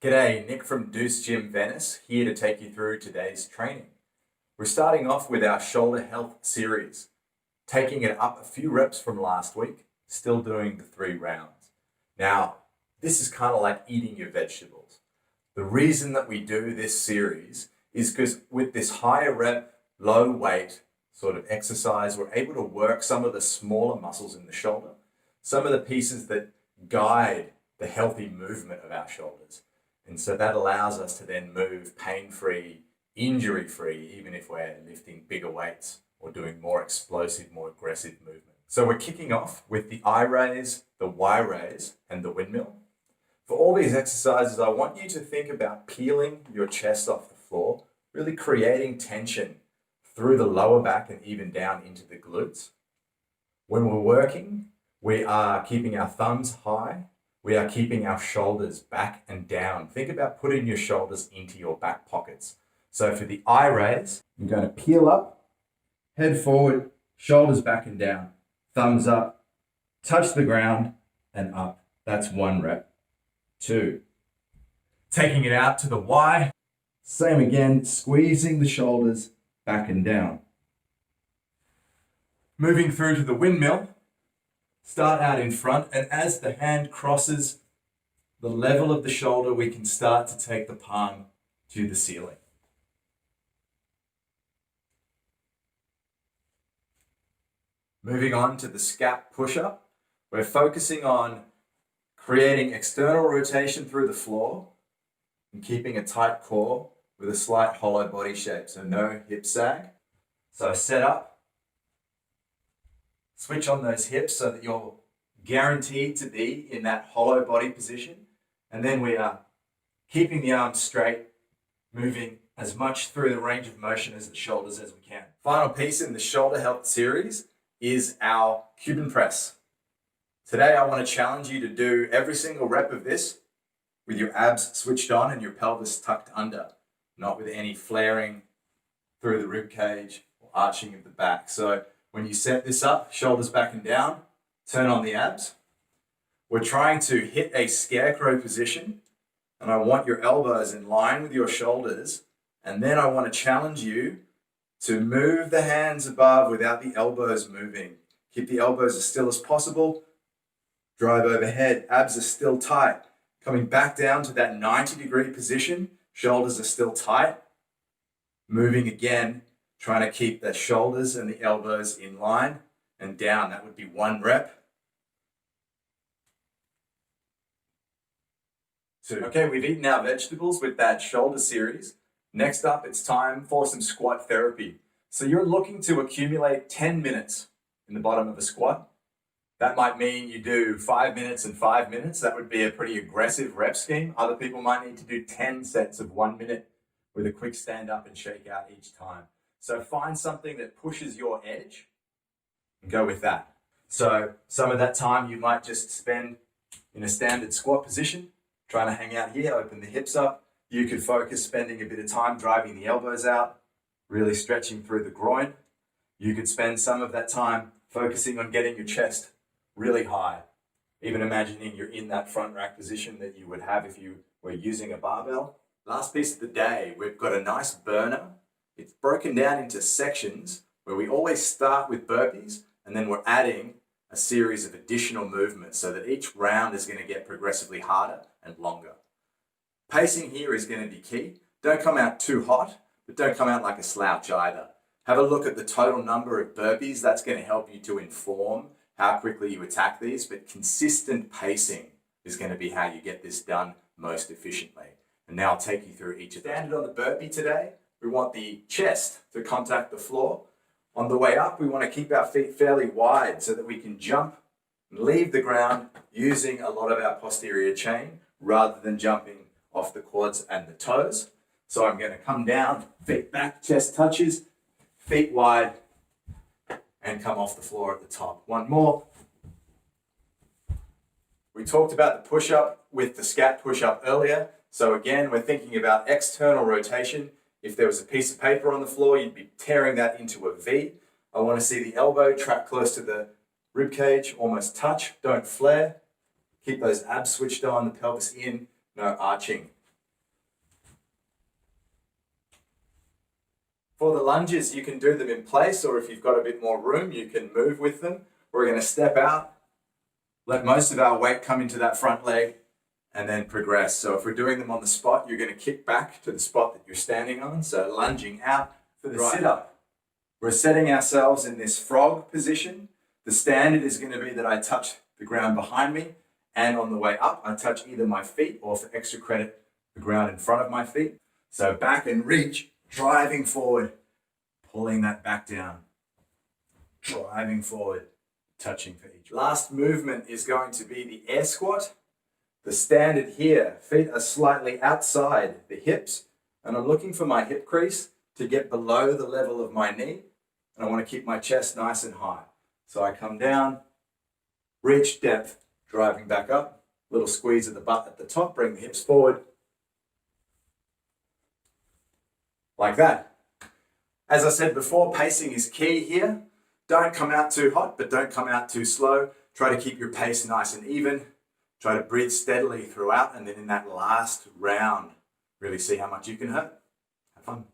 G'day, Nick from Deuce Gym Venice, here to take you through today's training. We're starting off with our shoulder health series, taking it up a few reps from last week, still doing the 3 rounds. Now, this is kind of like eating your vegetables. The reason that we do this series is because with this higher rep, low weight sort of exercise, we're able to work some of the smaller muscles in the shoulder, some of the pieces that guide the healthy movement of our shoulders. And so that allows us to then move pain-free, injury-free, even if we're lifting bigger weights or doing more explosive, more aggressive movement. So we're kicking off with the I raise, the Y raise, and the windmill. For all these exercises, I want you to think about peeling your chest off the floor, really creating tension through the lower back and even down into the glutes. When we're working, we are keeping our thumbs high. We are keeping our shoulders back and down. Think about putting your shoulders into your back pockets. So for the I raise, you're going to peel up, head forward, shoulders back and down, thumbs up, touch the ground and up. That's 1 rep. 2. Taking it out to the Y, same again, squeezing the shoulders back and down. Moving through to the windmill. Start out in front, and as the hand crosses the level of the shoulder, we can start to take the palm to the ceiling. Moving on to the Scap Push Up, we're focusing on creating external rotation through the floor and keeping a tight core with a slight hollow body shape, so no hip sag. So set up. Switch on those hips so that you're guaranteed to be in that hollow body position. And then we are keeping the arms straight, moving as much through the range of motion as the shoulders as we can. Final piece in the shoulder health series is our Cuban Press. Today I want to challenge you to do every single rep of this with your abs switched on and your pelvis tucked under, not with any flaring through the rib cage or arching of the back. So when you set this up, shoulders back and down, turn on the abs. We're trying to hit a scarecrow position, and I want your elbows in line with your shoulders, and then I want to challenge you to move the hands above without the elbows moving. Keep the elbows as still as possible. Drive overhead, abs are still tight. Coming back down to that 90-degree position, shoulders are still tight. Moving again, trying to keep the shoulders and the elbows in line and down. That would be 1 rep. 2. Okay, we've eaten our vegetables with that shoulder series. Next up, it's time for some squat therapy. So you're looking to accumulate 10 minutes in the bottom of a squat. That might mean you do 5 minutes and 5 minutes. That would be a pretty aggressive rep scheme. Other people might need to do 10 sets of 1 minute with a quick stand up and shake out each time. So find something that pushes your edge and go with that. So some of that time you might just spend in a standard squat position, trying to hang out here, open the hips up. You could focus spending a bit of time driving the elbows out, really stretching through the groin. You could spend some of that time focusing on getting your chest really high, even imagining you're in that front rack position that you would have if you were using a barbell. Last piece of the day, we've got a nice burner. It's broken down into sections where we always start with burpees and then we're adding a series of additional movements so that each round is going to get progressively harder and longer. Pacing here is going to be key. Don't come out too hot, but don't come out like a slouch either. Have a look at the total number of burpees. That's going to help you to inform how quickly you attack these, but consistent pacing is going to be how you get this done most efficiently. And now I'll take you through each of them. Standard on the burpee today. We want the chest to contact the floor. On the way up, we want to keep our feet fairly wide so that we can jump and leave the ground using a lot of our posterior chain rather than jumping off the quads and the toes. So I'm going to come down, feet back, chest touches, feet wide, and come off the floor at the top. 1 more. We talked about the push-up with the Scap Push Up earlier. So again, we're thinking about external rotation. If there was a piece of paper on the floor, you'd be tearing that into a V. I want to see the elbow track close to the rib cage, almost touch, don't flare. Keep those abs switched on, the pelvis in, no arching. For the lunges, you can do them in place, or if you've got a bit more room, you can move with them. We're going to step out, let most of our weight come into that front leg, and then progress. So if we're doing them on the spot, you're going to kick back to the spot that you're standing on. So lunging out for the sit-up. We're setting ourselves in this frog position. The standard is going to be that I touch the ground behind me, and on the way up, I touch either my feet or, for extra credit, the ground in front of my feet. So back and reach, driving forward, pulling that back down, driving forward, touching for each. Last movement is going to be the air squat. The standard here, feet are slightly outside the hips, and I'm looking for my hip crease to get below the level of my knee, and I want to keep my chest nice and high. So I come down, reach depth, driving back up, little squeeze of the butt at the top, bring the hips forward, like that. As I said before, pacing is key here. Don't come out too hot, but don't come out too slow. Try to keep your pace nice and even. Try to breathe steadily throughout, and then in that last round, really see how much you can hurt. Have fun.